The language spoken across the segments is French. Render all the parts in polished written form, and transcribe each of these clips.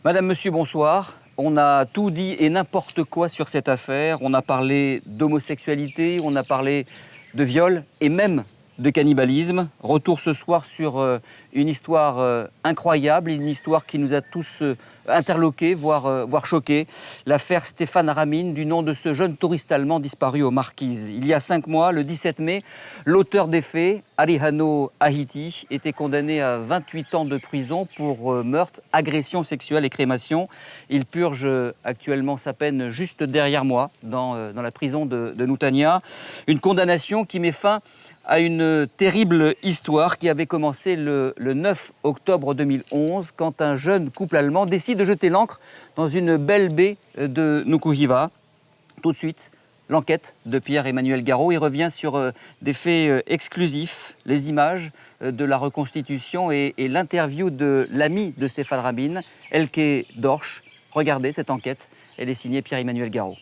Madame, monsieur, bonsoir. On a tout dit et n'importe quoi sur cette affaire. On a parlé d'homosexualité, on a parlé de viol et même de cannibalisme. Retour ce soir sur une histoire incroyable, une histoire qui nous a tous interloqués, voire choqués. L'affaire Stéphane Ramin, du nom de ce jeune touriste allemand disparu aux Marquises. Il y a 5 mois, le 17 mai, l'auteur des faits, Arihano Ahiti, était condamné à 28 ans de prison pour meurtre, agression sexuelle et crémation. Il purge actuellement sa peine juste derrière moi, dans la prison de Noutania. Une condamnation qui met fin à une terrible histoire qui avait commencé le 9 octobre 2011 quand un jeune couple allemand décide de jeter l'ancre dans une belle baie de Nukuhiva. Tout de suite, l'enquête de Pierre-Emmanuel Garot. Il revient sur des faits exclusifs, les images de la reconstitution et l'interview de l'ami de Stéphane Ramin, Elke Dorsch. Regardez cette enquête, elle est signée Pierre-Emmanuel Garot.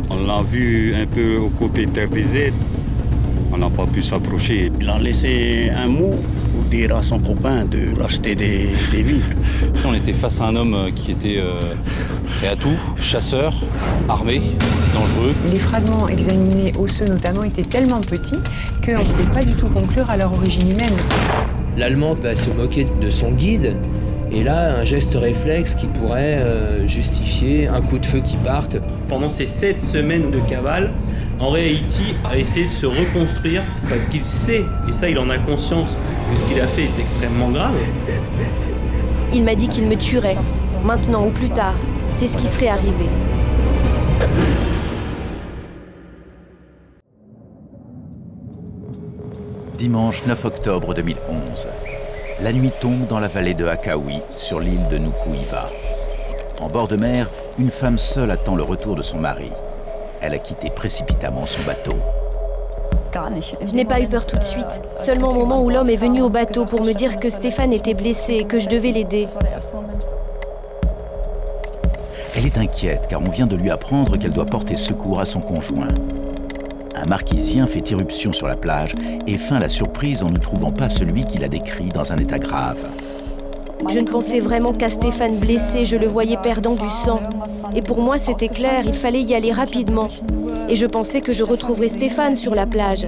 On l'a vu un peu au côté TPZ, on n'a pas pu s'approcher. Il a laissé un mot pour dire à son copain de racheter des vies. On était face à un homme qui était prêt à tout, chasseur, armé, dangereux. Les fragments examinés osseux notamment étaient tellement petits qu'on ne pouvait pas du tout conclure à leur origine humaine. L'Allemand va se moquer de son guide. Et là, un geste réflexe qui pourrait justifier un coup de feu qui parte. Pendant ces 7 semaines de cavale, Henri Haïti a essayé de se reconstruire parce qu'il sait, et ça il en a conscience, que ce qu'il a fait est extrêmement grave. Il m'a dit qu'il me tuerait, maintenant ou plus tard. C'est ce qui serait arrivé. Dimanche 9 octobre 2011. La nuit tombe dans la vallée de Hakawi, sur l'île de Nukuhiva. En bord de mer, une femme seule attend le retour de son mari. Elle a quitté précipitamment son bateau. Je n'ai pas eu peur tout de suite, seulement au moment où l'homme est venu au bateau pour me dire que Stéphane était blessé et que je devais l'aider. Elle est inquiète car on vient de lui apprendre qu'elle doit porter secours à son conjoint. Un marquisien fait irruption sur la plage et feint la surprise en ne trouvant pas celui qu'il a décrit dans un état grave. Je ne pensais vraiment qu'à Stéphane blessé, je le voyais perdant du sang. Et pour moi, c'était clair, il fallait y aller rapidement. Et je pensais que je retrouverais Stéphane sur la plage.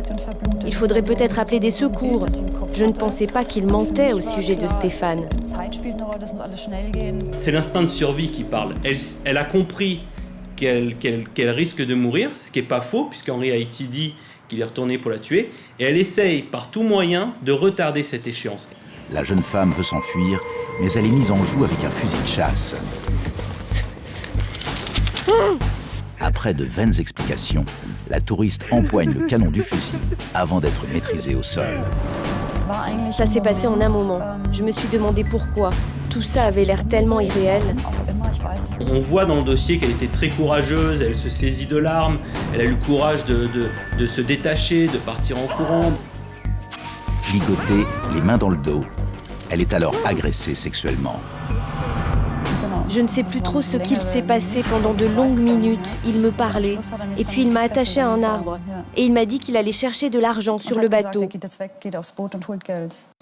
Il faudrait peut-être appeler des secours. Je ne pensais pas qu'il mentait au sujet de Stéphane. C'est l'instinct de survie qui parle. Elle a compris qu'elle risque de mourir, ce qui n'est pas faux, puisqu'Henri Haïti dit qu'il est retourné pour la tuer, et elle essaye par tout moyen de retarder cette échéance. La jeune femme veut s'enfuir, mais elle est mise en joue avec un fusil de chasse. Après de vaines explications, la touriste empoigne le canon du fusil avant d'être maîtrisée au sol. Ça s'est passé en un moment. Je me suis demandé pourquoi. Tout ça avait l'air tellement irréel. On voit dans le dossier qu'elle était très courageuse, elle se saisit de l'arme, elle a eu le courage de se détacher, de partir en courant. Ligotée, les mains dans le dos, elle est alors agressée sexuellement. Je ne sais plus trop ce qu'il s'est passé pendant de longues minutes. Il me parlait, et puis il m'a attaché à un arbre. Et il m'a dit qu'il allait chercher de l'argent sur le bateau.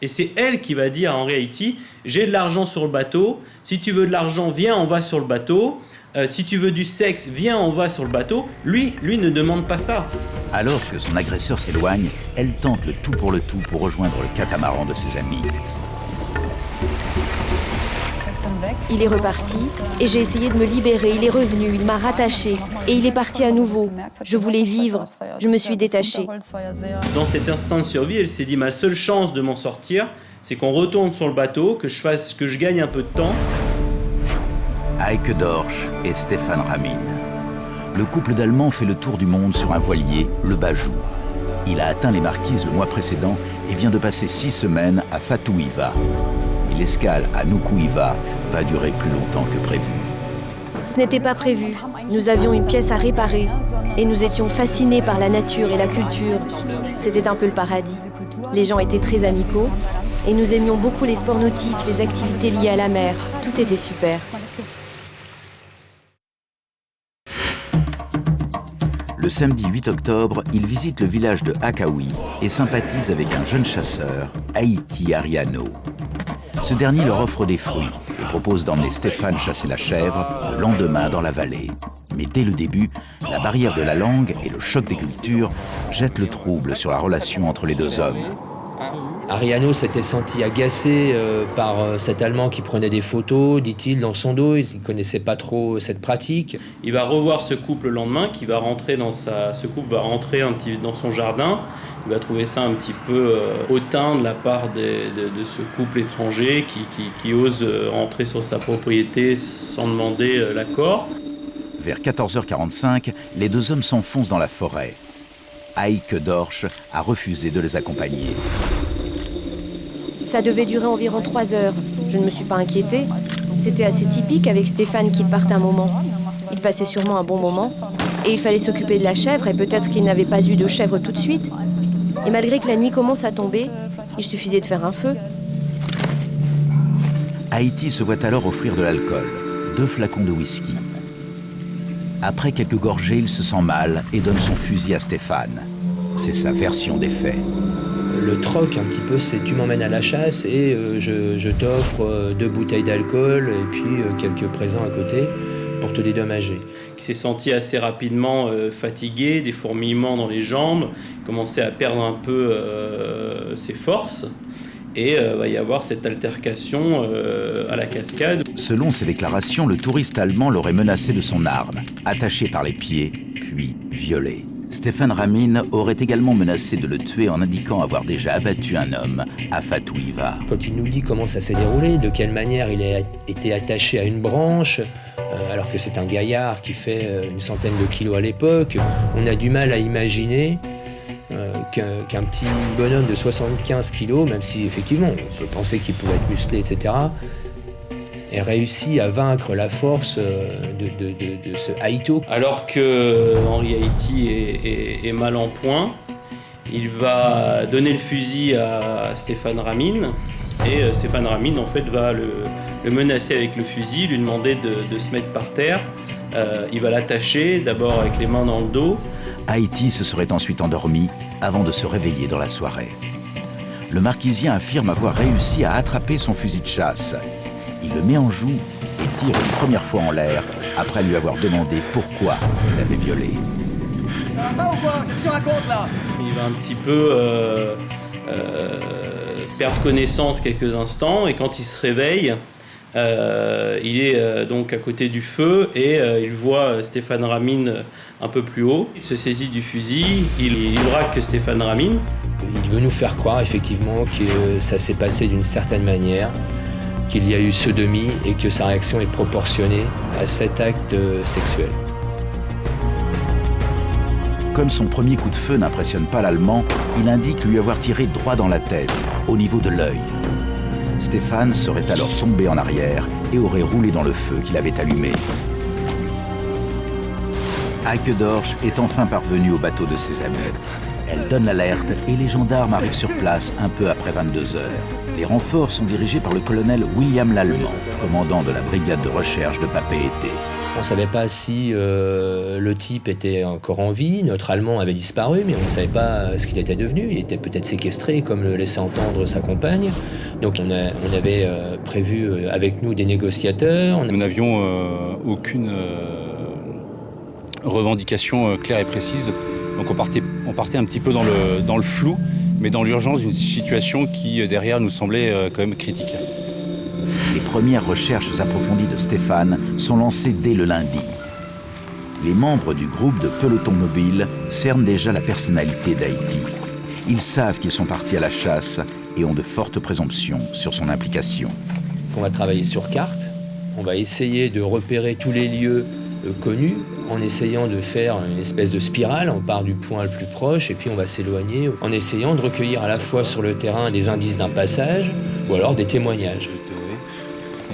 Et c'est elle qui va dire à Henri Haïti, j'ai de l'argent sur le bateau, si tu veux de l'argent, viens, on va sur le bateau. Si tu veux du sexe, viens, on va sur le bateau. Lui ne demande pas ça. Alors que son agresseur s'éloigne, elle tente le tout pour rejoindre le catamaran de ses amis. Il est reparti et j'ai essayé de me libérer. Il est revenu, il m'a rattaché et il est parti à nouveau. Je voulais vivre, je me suis détachée. Dans cet instinct de survie, elle s'est dit ma seule chance de m'en sortir, c'est qu'on retourne sur le bateau, que je gagne un peu de temps. Elke Dorsch et Stéphane Ramin. Le couple d'Allemands fait le tour du monde sur un voilier, le Bajou. Il a atteint les Marquises le mois précédent et vient de passer 6 semaines à Fatuhiva. Et l'escale à Nukuhiva va durer plus longtemps que prévu. Ce n'était pas prévu. Nous avions une pièce à réparer et nous étions fascinés par la nature et la culture. C'était un peu le paradis. Les gens étaient très amicaux et nous aimions beaucoup les sports nautiques, les activités liées à la mer. Tout était super. Le samedi 8 octobre, il visite le village de Akawi et sympathise avec un jeune chasseur, Haïti Ariano. Ce dernier leur offre des fruits et propose d'emmener Stéphane chasser la chèvre le lendemain dans la vallée. Mais dès le début, la barrière de la langue et le choc des cultures jettent le trouble sur la relation entre les deux hommes. Ariano s'était senti agacé par cet Allemand qui prenait des photos, dit-il, dans son dos. Il ne connaissait pas trop cette pratique. Il va revoir ce couple le lendemain, ce couple va rentrer dans son jardin. Il va trouver ça un petit peu hautain de la part de ce couple étranger qui ose rentrer sur sa propriété sans demander l'accord. Vers 14h45, les deux hommes s'enfoncent dans la forêt. Aïk Dorsch a refusé de les accompagner. Ça devait durer environ 3 heures. Je ne me suis pas inquiétée. C'était assez typique avec Stéphane qu'il parte un moment. Il passait sûrement un bon moment. Et il fallait s'occuper de la chèvre et peut-être qu'il n'avait pas eu de chèvre tout de suite. Et malgré que la nuit commence à tomber, il suffisait de faire un feu. Haïti se voit alors offrir de l'alcool, 2 flacons de whisky. Après quelques gorgées, il se sent mal et donne son fusil à Stéphane. C'est sa version des faits. Le troc, un petit peu, c'est tu m'emmènes à la chasse et je t'offre 2 bouteilles d'alcool et puis quelques présents à côté pour te dédommager. Il s'est senti assez rapidement fatigué, des fourmillements dans les jambes, il commençait à perdre un peu ses forces. Et va y avoir cette altercation à la cascade. Selon ses déclarations, le touriste allemand l'aurait menacé de son arme, attaché par les pieds, puis violé. Stéphane Ramin aurait également menacé de le tuer en indiquant avoir déjà abattu un homme à Fatouiva. Quand il nous dit comment ça s'est déroulé, de quelle manière il a été attaché à une branche, alors que c'est un gaillard qui fait une centaine de kilos à l'époque, on a du mal à imaginer qu'un petit bonhomme de 75 kilos, même si effectivement on peut penser qu'il pouvait être musclé, etc., ait réussi à vaincre la force de ce Haïto. Alors que Henri Haïti est mal en point, il va donner le fusil à Stéphane Ramin, et Stéphane Ramin en fait va le menacer avec le fusil, lui demander de se mettre par terre. Il va l'attacher, d'abord avec les mains dans le dos. Haïti se serait ensuite endormi avant de se réveiller dans la soirée. Le marquisien affirme avoir réussi à attraper son fusil de chasse. Il le met en joue et tire une première fois en l'air après lui avoir demandé pourquoi il l'avait violé. Ça va pas ou quoi? Qu'est-ce que tu racontes là? Il va un petit peu perdre connaissance quelques instants et quand il se réveille, il est donc à côté du feu et il voit Stéphane Ramin un peu plus haut. Il se saisit du fusil, il braque Stéphane Ramin. Il veut nous faire croire effectivement que ça s'est passé d'une certaine manière, qu'il y a eu sodomie et que sa réaction est proportionnée à cet acte sexuel. Comme son premier coup de feu n'impressionne pas l'Allemand, il indique lui avoir tiré droit dans la tête, au niveau de l'œil. Stéphane serait alors tombé en arrière et aurait roulé dans le feu qu'il avait allumé. Aïk Dorsch est enfin parvenu au bateau de ses amis. Elle donne l'alerte et les gendarmes arrivent sur place un peu après 22 heures. Les renforts sont dirigés par le colonel William Lallemand, commandant de la brigade de recherche de Papeete. On ne savait pas si le type était encore en vie, notre Allemand avait disparu, mais on ne savait pas ce qu'il était devenu. Il était peut-être séquestré, comme le laissait entendre sa compagne. Donc on avait prévu avec nous des négociateurs. Nous n'avions aucune revendication claire et précise. Donc on partait un petit peu dans le flou, mais dans l'urgence d'une situation qui, derrière, nous semblait quand même critique. Les premières recherches approfondies de Stéphane sont lancées dès le lundi. Les membres du groupe de peloton mobile cernent déjà la personnalité d'Haïti. Ils savent qu'ils sont partis à la chasse et ont de fortes présomptions sur son implication. On va travailler sur carte, on va essayer de repérer tous les lieux connus, en essayant de faire une espèce de spirale. On part du point le plus proche et puis on va s'éloigner en essayant de recueillir à la fois sur le terrain des indices d'un passage ou alors des témoignages.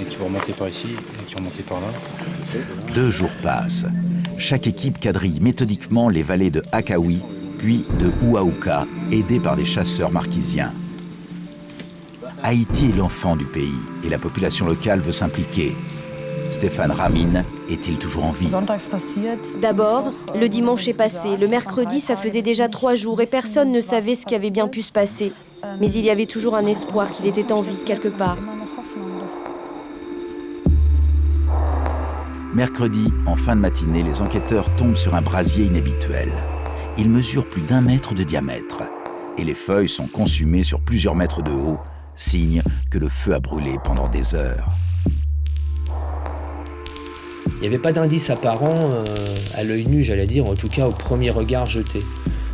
Et qui vont remonter par ici, et qui vont remonter par là. 2 jours passent. Chaque équipe quadrille méthodiquement les vallées de Akawi, puis de Ouaouka, aidés par des chasseurs marquisiens. Haïti est l'enfant du pays et la population locale veut s'impliquer. Stéphane Ramin est-il toujours en vie? D'abord, le dimanche est passé. Le mercredi, ça faisait déjà 3 jours et personne ne savait ce qui avait bien pu se passer. Mais il y avait toujours un espoir qu'il était en vie, quelque part. Mercredi, en fin de matinée, les enquêteurs tombent sur un brasier inhabituel. Il mesure plus d'1 mètre de diamètre. Et les feuilles sont consumées sur plusieurs mètres de haut, signe que le feu a brûlé pendant des heures. Il n'y avait pas d'indice apparent à l'œil nu, j'allais dire, en tout cas au premier regard jeté.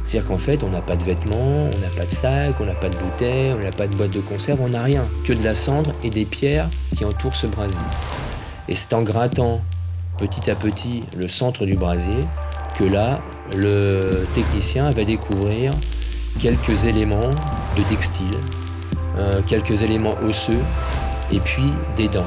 C'est-à-dire qu'en fait, on n'a pas de vêtements, on n'a pas de sac, on n'a pas de bouteilles, on n'a pas de boîte de conserve, on n'a rien. Que de la cendre et des pierres qui entourent ce brasier. Et c'est en grattant petit à petit le centre du brasier que là, le technicien va découvrir quelques éléments de textile, quelques éléments osseux et puis des dents.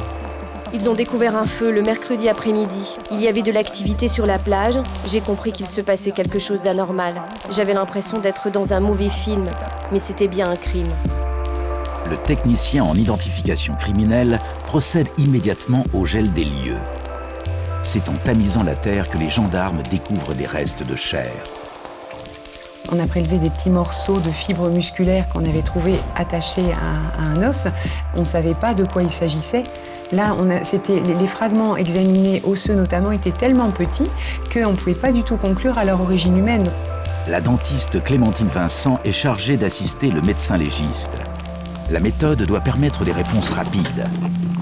Ils ont découvert un feu le mercredi après-midi. Il y avait de l'activité sur la plage. J'ai compris qu'il se passait quelque chose d'anormal. J'avais l'impression d'être dans un mauvais film, mais c'était bien un crime. Le technicien en identification criminelle procède immédiatement au gel des lieux. C'est en tamisant la terre que les gendarmes découvrent des restes de chair. On a prélevé des petits morceaux de fibres musculaires qu'on avait trouvés attachés à un os. On ne savait pas de quoi il s'agissait. Là, les fragments examinés, osseux notamment, étaient tellement petits qu'on ne pouvait pas du tout conclure à leur origine humaine. La dentiste Clémentine Vincent est chargée d'assister le médecin légiste. La méthode doit permettre des réponses rapides,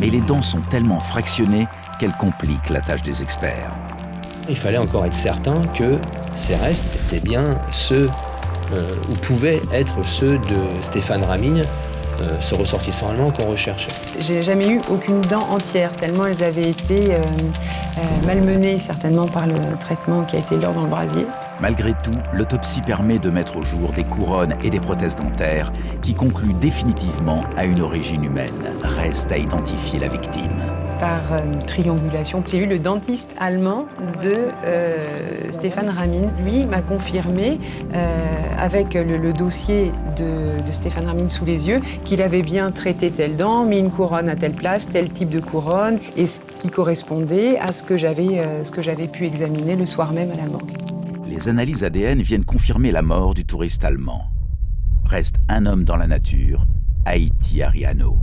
mais les dents sont tellement fractionnées qu'elles compliquent la tâche des experts. Il fallait encore être certain que ces restes étaient bien ceux, ou pouvaient être ceux de Stéphane Ramin, ce ressortissant allemand qu'on recherchait. J'ai jamais eu aucune dent entière, tellement elles avaient été malmenées, certainement par le traitement qui a été leur dans le brasier. Malgré tout, l'autopsie permet de mettre au jour des couronnes et des prothèses dentaires qui concluent définitivement à une origine humaine. Reste à identifier la victime. Par triangulation, j'ai eu le dentiste allemand de Stéphane Ramin. Lui m'a confirmé, avec le dossier de Stéphane Ramin sous les yeux, qu'il avait bien traité telle dent, mis une couronne à telle place, tel type de couronne, et ce qui correspondait à ce que j'avais pu examiner le soir même à la morgue. Les analyses ADN viennent confirmer la mort du touriste allemand. Reste un homme dans la nature, Haïti Ariano.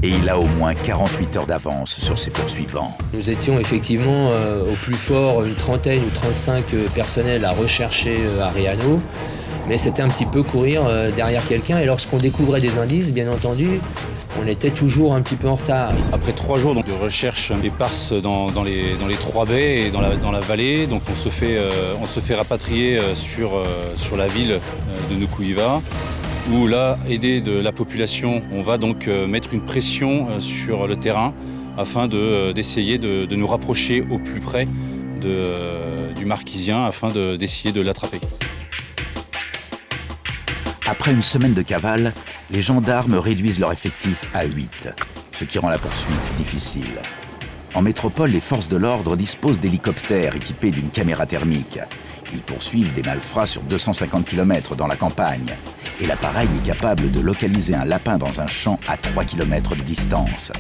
Et il a au moins 48 heures d'avance sur ses poursuivants. Nous étions effectivement au plus fort une trentaine ou 35 personnels à rechercher Ariano, mais c'était un petit peu courir derrière quelqu'un, et lorsqu'on découvrait des indices, bien entendu, on était toujours un petit peu en retard. Après 3 jours de recherche éparses dans les 3 baies et dans la vallée, donc on se fait rapatrier sur la ville de Nukuiva, où là, aidé de la population, on va donc mettre une pression sur le terrain afin d'essayer de nous rapprocher au plus près du marquisien afin d'essayer de l'attraper. Après une semaine de cavale, les gendarmes réduisent leur effectif à 8, ce qui rend la poursuite difficile. En métropole, les forces de l'ordre disposent d'hélicoptères équipés d'une caméra thermique. Ils poursuivent des malfrats sur 250 km dans la campagne. Et l'appareil est capable de localiser un lapin dans un champ à 3 km de distance.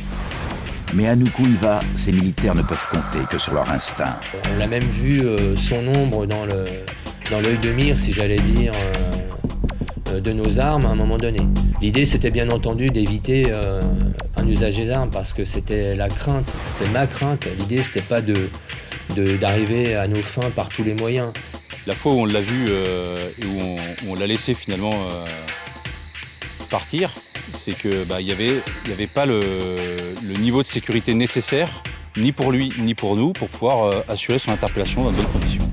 Mais à Nukuiva, ces militaires ne peuvent compter que sur leur instinct. On l'a même vu son ombre dans l'œil de mire, si j'allais dire, de nos armes à un moment donné. L'idée, c'était bien entendu d'éviter un usage des armes, parce que c'était la crainte, c'était ma crainte. L'idée, c'était pas d'arriver à nos fins par tous les moyens. La fois où on l'a vu et où on l'a laissé finalement partir, c'est que il y avait pas le niveau de sécurité nécessaire, ni pour lui ni pour nous, pour pouvoir assurer son interpellation dans de bonnes conditions.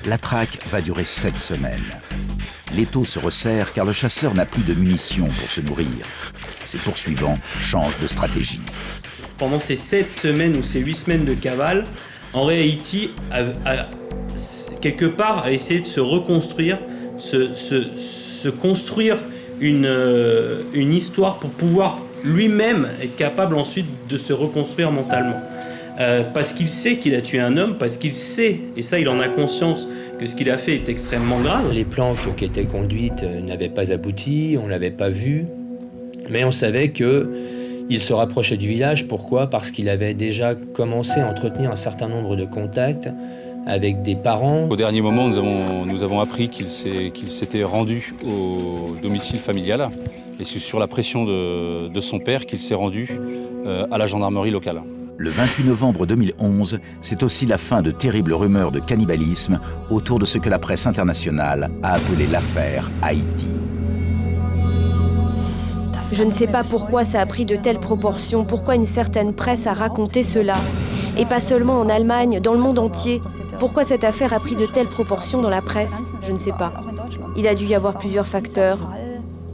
La traque va durer 7 semaines. L'étau se resserre car le chasseur n'a plus de munitions pour se nourrir. Ses poursuivants changent de stratégie. Pendant ces 7 semaines ou ces 8 semaines de cavale, Henri Haïti a quelque part a essayé de se reconstruire, se construire une histoire pour pouvoir lui-même être capable ensuite de se reconstruire mentalement. Parce qu'il sait qu'il a tué un homme, parce qu'il sait, et ça il en a conscience, que ce qu'il a fait est extrêmement grave. Les planques qui étaient conduites n'avaient pas abouti, on ne l'avait pas vu. Mais on savait qu'il se rapprochait du village. Pourquoi? Parce qu'il avait déjà commencé à entretenir un certain nombre de contacts avec des parents. Au dernier moment, nous avons appris qu'il s'était rendu au domicile familial. Et c'est sur la pression de son père qu'il s'est rendu à la gendarmerie locale. Le 28 novembre 2011, c'est aussi la fin de terribles rumeurs de cannibalisme autour de ce que la presse internationale a appelé l'affaire Haïti. Je ne sais pas pourquoi ça a pris de telles proportions, pourquoi une certaine presse a raconté cela. Et pas seulement en Allemagne, dans le monde entier. Pourquoi cette affaire a pris de telles proportions dans la presse? Je ne sais pas. Il a dû y avoir plusieurs facteurs.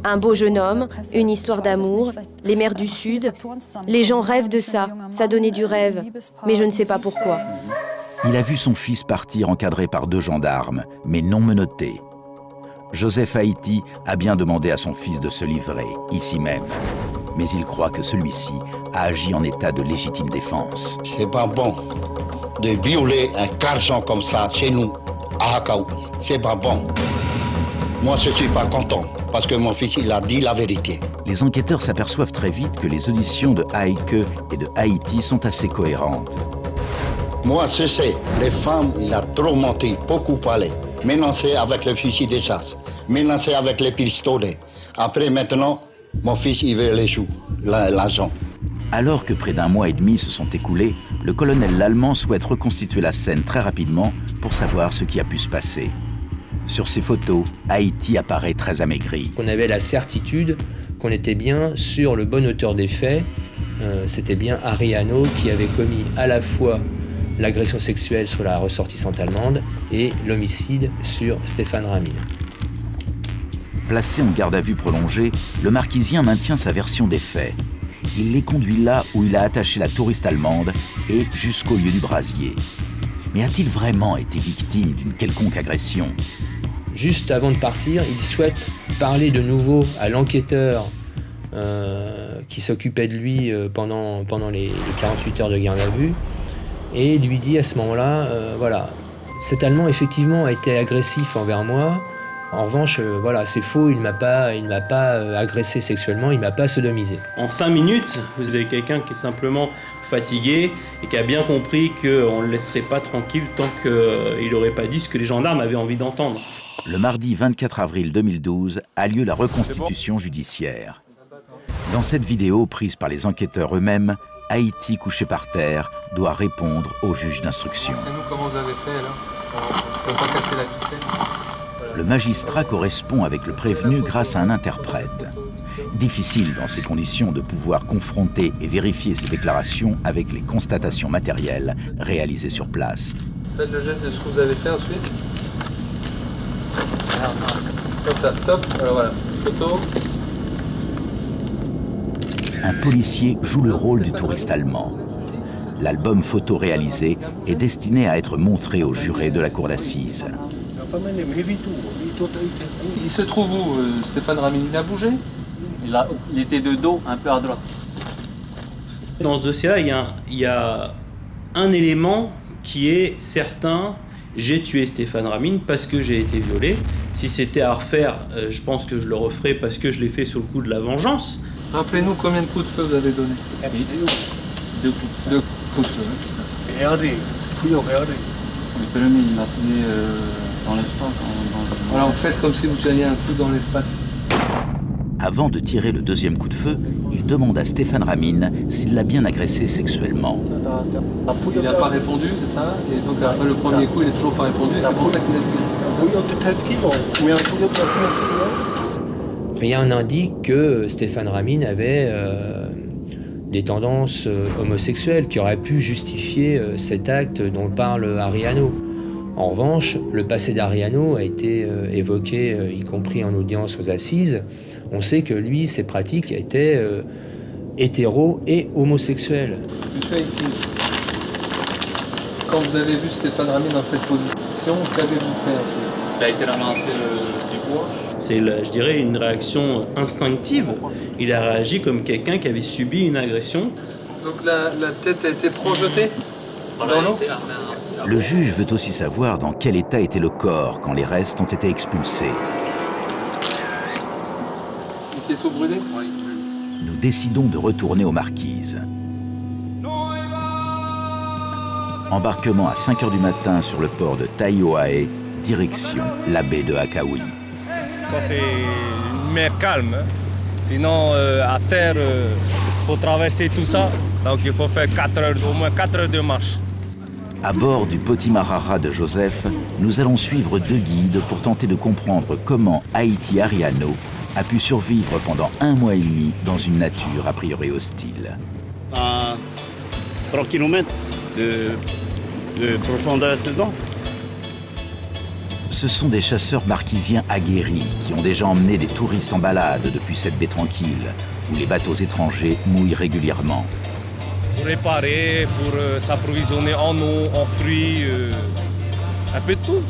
Un beau jeune homme, une histoire d'amour, les mers du Sud. Les gens rêvent de ça, ça donnait du rêve. Mais je ne sais pas pourquoi. Il a vu son fils partir encadré par 2 gendarmes, mais non menotté. Joseph Haïti a bien demandé à son fils de se livrer, ici même. Mais il croit que celui-ci a agi en état de légitime défense. C'est pas bon de violer un garçon comme ça chez nous, à Hakaou. C'est pas bon. Moi, je suis pas content, parce que mon fils, il a dit la vérité. Les enquêteurs s'aperçoivent très vite que les auditions de Haïke et de Haïti sont assez cohérentes. Moi, je sais, les femmes, il a trop menti, beaucoup parlé. Menacé avec le fusil de chasse, menacé avec les pistolets. Après, maintenant, mon fils, il veut les choux, l'argent. Alors que près d'1 mois et demi se sont écoulés, le colonel Lallemand souhaite reconstituer la scène très rapidement pour savoir ce qui a pu se passer. Sur ces photos, Haïti apparaît très amaigri. On avait la certitude qu'on était bien sur le bon auteur des faits. C'était bien Ariano qui avait commis à la fois l'agression sexuelle sur la ressortissante allemande et l'homicide sur Stéphane Ramin. Placé en garde à vue prolongée, le marquisien maintient sa version des faits. Il les conduit là où il a attaché la touriste allemande et jusqu'au lieu du brasier. Mais a-t-il vraiment été victime d'une quelconque agression? Juste avant de partir, il souhaite parler de nouveau à l'enquêteur qui s'occupait de lui pendant les 48 heures de garde à vue et lui dit à ce moment-là, voilà, cet Allemand effectivement a été agressif envers moi. En revanche, voilà, c'est faux, il ne m'a pas agressé sexuellement, il ne m'a pas sodomisé. En 5 minutes, vous avez quelqu'un qui est simplement fatigué et qui a bien compris qu'on ne le laisserait pas tranquille tant qu'il n'aurait pas dit ce que les gendarmes avaient envie d'entendre. Le mardi 24 avril 2012 a lieu la reconstitution judiciaire. Dans cette vidéo prise par les enquêteurs eux-mêmes, Haïti, couché par terre, doit répondre au juge d'instruction. Et nous, comment vous avez fait là? On ne peut pas casser la ficelle. Le magistrat correspond avec le prévenu grâce à un interprète. Difficile dans ces conditions de pouvoir confronter et vérifier ses déclarations avec les constatations matérielles réalisées sur place. Faites le geste de ce que vous avez fait ensuite. Comme ça, stop. Alors voilà, photo. Un policier joue le rôle du touriste allemand. L'album photo réalisé est destiné à être montré aux jurés de la cour d'assises. Il se trouve où, Stéphane Ramin? Il a bougé? Il était de dos, un peu à droite. Dans ce dossier-là, il y a un élément qui est certain. J'ai tué Stéphane Ramin parce que j'ai été violé. Si c'était à refaire, je pense que je le referais parce que je l'ai fait sous le coup de la vengeance. Rappelez-nous combien de coups de feu vous avez donné? 2 coups. 2 coups de feu. Le premier, il m'a tiré dans l'espace. Voilà, vous faites comme si vous tiriez un coup dans l'espace. Avant de tirer le deuxième coup de feu, il demande à Stéphane Ramin s'il l'a bien agressé sexuellement. Il n'a pas répondu, c'est ça? Et donc après le premier coup, il n'a toujours pas répondu, et c'est pour ça qu'il a tiré. Rien n'indique que Stéphane Ramin avait des tendances homosexuelles qui auraient pu justifier cet acte dont parle Ariano. En revanche, le passé d'Ariano a été évoqué, y compris en audience aux assises. On sait que lui, ses pratiques étaient hétéro et homosexuelles. Monsieur Haïti, quand vous avez vu Stéphane Ramin dans cette position, qu'avez-vous fait? Il a été ramassé du bois. C'est, je dirais, une réaction instinctive. Il a réagi comme quelqu'un qui avait subi une agression. Donc la tête a été projetée dans l'eau? Le juge veut aussi savoir dans quel état était le corps quand les restes ont été expulsés. Il était tout brûlé? Oui. nous décidons de retourner aux Marquises. Embarquement à 5 h du matin sur le port de Taiohae, direction la baie de Akaui. Quand c'est une mer calme, sinon à terre, il faut traverser tout ça, donc il faut faire au moins 4 heures de marche. À bord du Potimarara de Joseph, nous allons suivre 2 guides pour tenter de comprendre comment Haïti Ariano a pu survivre pendant 1 mois et demi dans une nature a priori hostile. À 3 km de profondeur dedans. Ce sont des chasseurs marquisiens aguerris qui ont déjà emmené des touristes en balade depuis cette baie tranquille, où les bateaux étrangers mouillent régulièrement. Pour réparer, pour s'approvisionner en eau, en fruits, un peu de tout.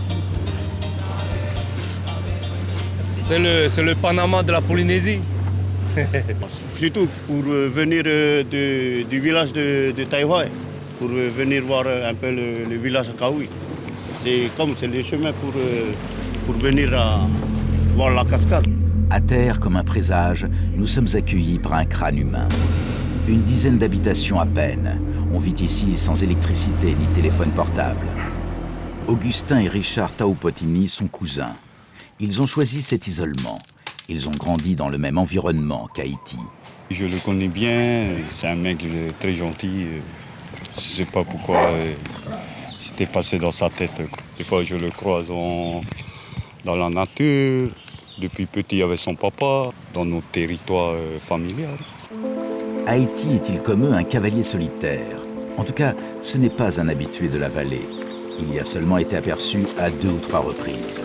C'est le Panama de la Polynésie. Surtout pour venir du village de Taiohae, pour venir voir un peu le village Akaui. C'est le chemin pour venir voir la cascade. À terre, comme un présage, nous sommes accueillis par un crâne humain. Une dizaine d'habitations à peine. On vit ici sans électricité ni téléphone portable. Augustin et Richard Taupotini sont cousins. Ils ont choisi cet isolement. Ils ont grandi dans le même environnement qu'Haïti. Je le connais bien, c'est un mec très gentil. Je ne sais pas pourquoi c'était passé dans sa tête. Des fois, je le croise dans la nature, depuis petit avec son papa, dans nos territoires familiaux. Haïti est-il comme eux un cavalier solitaire? En tout cas, ce n'est pas un habitué de la vallée. Il y a seulement été aperçu à 2 ou 3 reprises.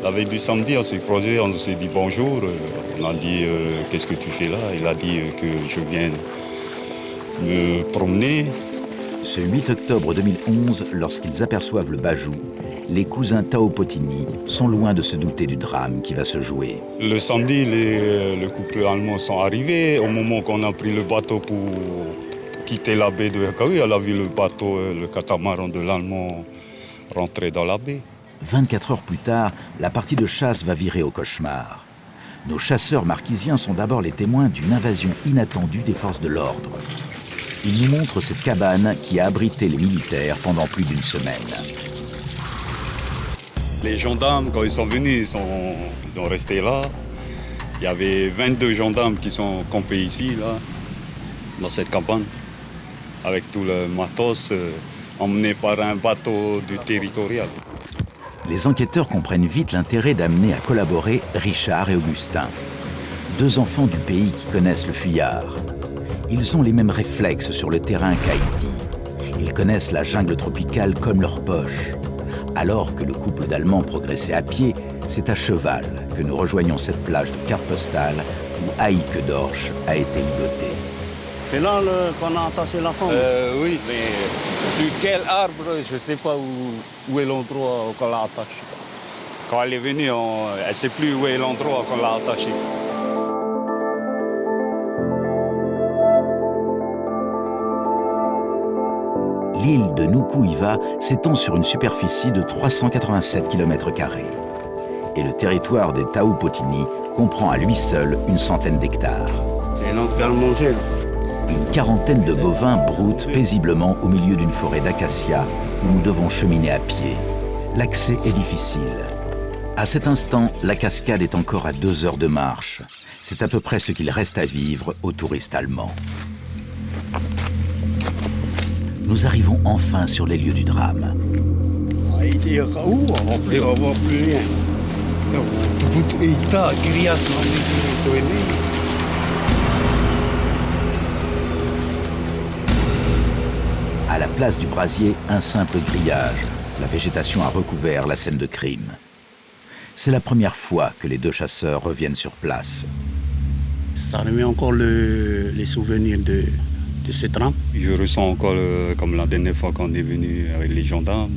La veille du samedi, on s'est croisés, on s'est dit bonjour. On a dit qu'est-ce que tu fais là? Il a dit que je viens me promener. Ce 8 octobre 2011, lorsqu'ils aperçoivent le Bajou, les cousins Taupotini sont loin de se douter du drame qui va se jouer. Le samedi, le couple allemand sont arrivés. Au moment qu'on a pris le bateau pour quitter la baie de Akaui, elle a vu le bateau, le catamaran de l'Allemand rentrer dans la baie. 24 heures plus tard, la partie de chasse va virer au cauchemar. Nos chasseurs marquisiens sont d'abord les témoins d'une invasion inattendue des forces de l'ordre. Ils nous montrent cette cabane qui a abrité les militaires pendant plus d'1 semaine. Les gendarmes, quand ils sont venus, ils ont resté là. Il y avait 22 gendarmes qui sont campés ici, là, dans cette cabane, avec tout le matos emmené par un bateau du territorial. Les enquêteurs comprennent vite l'intérêt d'amener à collaborer Richard et Augustin, 2 enfants du pays qui connaissent le fuyard. Ils ont les mêmes réflexes sur le terrain qu'Haïti. Ils connaissent la jungle tropicale comme leur poche. Alors que le couple d'Allemands progressait à pied, c'est à cheval que nous rejoignons cette plage de carte postale où Haïque Dorsch a été ligotée. C'est là qu'on a attaché la femme? Oui, mais sur quel arbre, je ne sais pas où est l'endroit qu'on l'a attaché. Quand elle est venue, elle ne sait plus où est l'endroit qu'on l'a attachée. L'île de Nuku'iva s'étend sur une superficie de 387 km². Et le territoire des Taupotini comprend à lui seul une centaine d'hectares. C'est notre garde-manger, là. Une quarantaine de bovins broutent paisiblement au milieu d'une forêt d'acacias où nous devons cheminer à pied. L'accès est difficile. À cet instant, la cascade est encore à 2 heures de marche. C'est à peu près ce qu'il reste à vivre aux touristes allemands. Nous arrivons enfin sur les lieux du drame. Haïti, en plus, on ne voit plus rien. À la place du brasier, un simple grillage. La végétation a recouvert la scène de crime. C'est la première fois que les 2 chasseurs reviennent sur place. Ça remet encore les souvenirs de ce drame. Je ressens encore, comme la dernière fois qu'on est venu avec les gendarmes,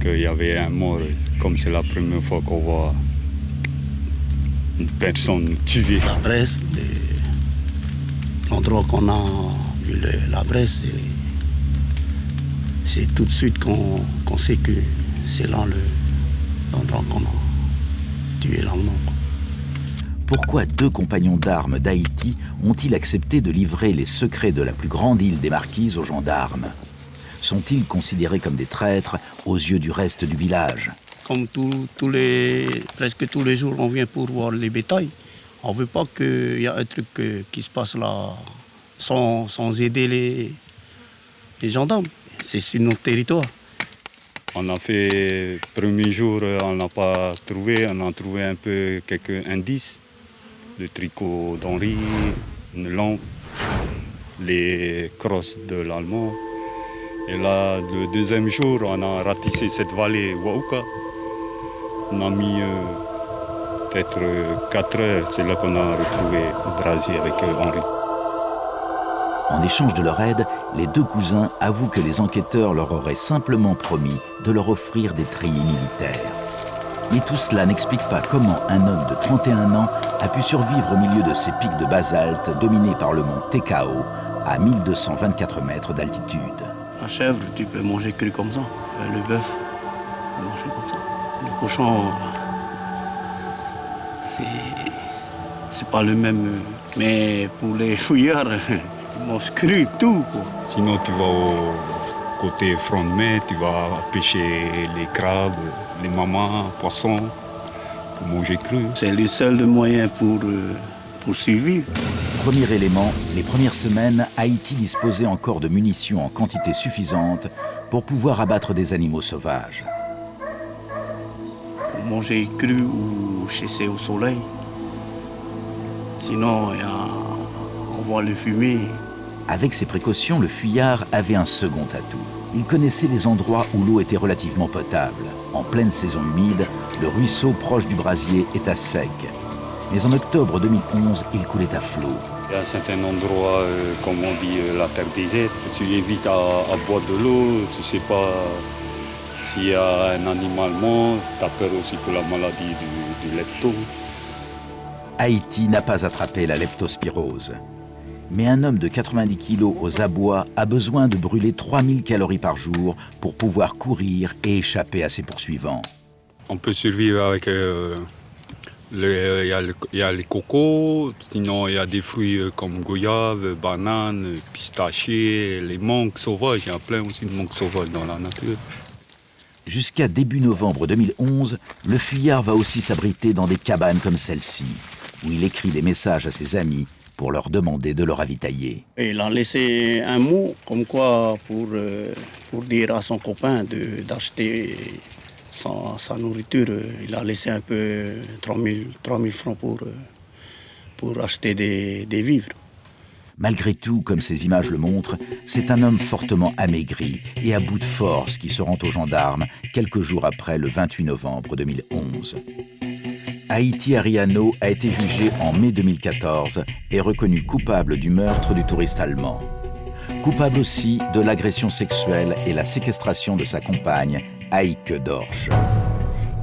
qu'il y avait un mort, comme c'est la première fois qu'on voit une personne tuée. La Bresse, l'endroit qu'on a vu la Bresse, c'est tout de suite qu'on sait que c'est là l'endroit qu'on a tué l'Allemand. Pourquoi deux compagnons d'armes d'Haïti ont-ils accepté de livrer les secrets de la plus grande île des Marquises aux gendarmes? Sont-ils considérés comme des traîtres aux yeux du reste du village? Comme presque tous les jours, on vient pour voir les bétails. On ne veut pas qu'il y ait un truc qui se passe là sans aider les gendarmes. C'est sur notre territoire. On a fait, premier jour, on n'a pas trouvé, on a trouvé un peu quelques indices. Le tricot d'Henri, une lampe, les crosses de l'Allemand. Et là, le deuxième jour, on a ratissé cette vallée Wauka. On a mis peut-être 4 heures, c'est là qu'on a retrouvé le brasier avec Henri. En échange de leur aide, les deux cousins avouent que les enquêteurs leur auraient simplement promis de leur offrir des treillis militaires. Mais tout cela n'explique pas comment un homme de 31 ans a pu survivre au milieu de ces pics de basalte dominés par le mont Tekao à 1224 mètres d'altitude. La chèvre, tu peux manger cru comme ça. Le bœuf, tu peux manger comme ça. Le cochon, c'est pas le même. Mais pour les fouillards, ils mangent cru, tout, quoi. Sinon, tu vas au côté front de mer, tu vas pêcher les crabes, les mamans, poissons, pour manger cru. C'est le seul moyen pour survivre. Premier élément, les premières semaines, Haïti disposait encore de munitions en quantité suffisante pour pouvoir abattre des animaux sauvages. Pour manger cru ou chasser au soleil. Sinon, on voit le fumer. Avec ces précautions, le fuyard avait un second atout. Il connaissait les endroits où l'eau était relativement potable. En pleine saison humide, le ruisseau proche du brasier est à sec. Mais en octobre 2011, il coulait à flot. Il y a un certain endroit, comme on dit, la terre déserte. Tu évites à boire de l'eau, tu ne sais pas s'il y a un animal mort. Tu as peur aussi pour la maladie du lepto. Haïti n'a pas attrapé la leptospirose. Mais un homme de 90 kilos aux abois a besoin de brûler 3000 calories par jour pour pouvoir courir et échapper à ses poursuivants. On peut survivre avec... Il y a les cocos, sinon il y a des fruits comme goyave, bananes, pistachiers, les mangues sauvages. Il y a plein aussi de mangues sauvages dans la nature. Jusqu'à début novembre 2011, le fuyard va aussi s'abriter dans des cabanes comme celle-ci, où il écrit des messages à ses amis pour leur demander de le ravitailler. Et il a laissé un mot comme quoi pour dire à son copain d'acheter sa nourriture. Il a laissé un peu 3000 francs pour acheter des vivres. Malgré tout, comme ces images le montrent, c'est un homme fortement amaigri et à bout de force qui se rend aux gendarmes quelques jours après le 28 novembre 2011. Haïti Ariano a été jugé en mai 2014 et reconnu coupable du meurtre du touriste allemand. Coupable aussi de l'agression sexuelle et la séquestration de sa compagne, Heike Dorsch.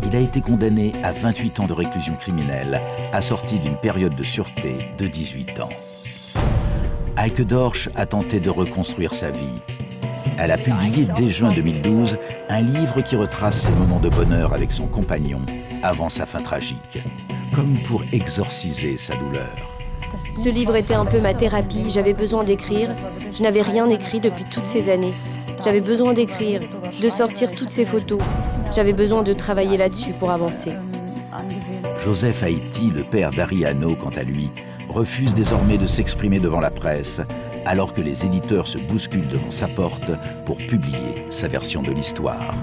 Il a été condamné à 28 ans de réclusion criminelle, assorti d'une période de sûreté de 18 ans. Heike Dorsch a tenté de reconstruire sa vie. Elle a publié dès juin 2012 un livre qui retrace ses moments de bonheur avec son compagnon avant sa fin tragique, comme pour exorciser sa douleur. Ce livre était un peu ma thérapie, j'avais besoin d'écrire. Je n'avais rien écrit depuis toutes ces années. J'avais besoin d'écrire, de sortir toutes ces photos. J'avais besoin de travailler là-dessus pour avancer. Joseph Haïti, le père d'Ariano, quant à lui, refuse désormais de s'exprimer devant la presse, alors que les éditeurs se bousculent devant sa porte pour publier sa version de l'histoire.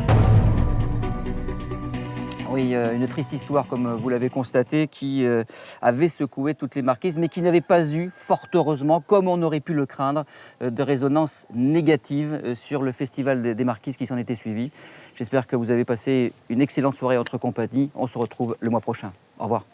Oui, une triste histoire, comme vous l'avez constaté, qui avait secoué toutes les marquises, mais qui n'avait pas eu, fort heureusement, comme on aurait pu le craindre, de résonance négative sur le festival des marquises qui s'en était suivi. J'espère que vous avez passé une excellente soirée en notre compagnie. On se retrouve le mois prochain. Au revoir.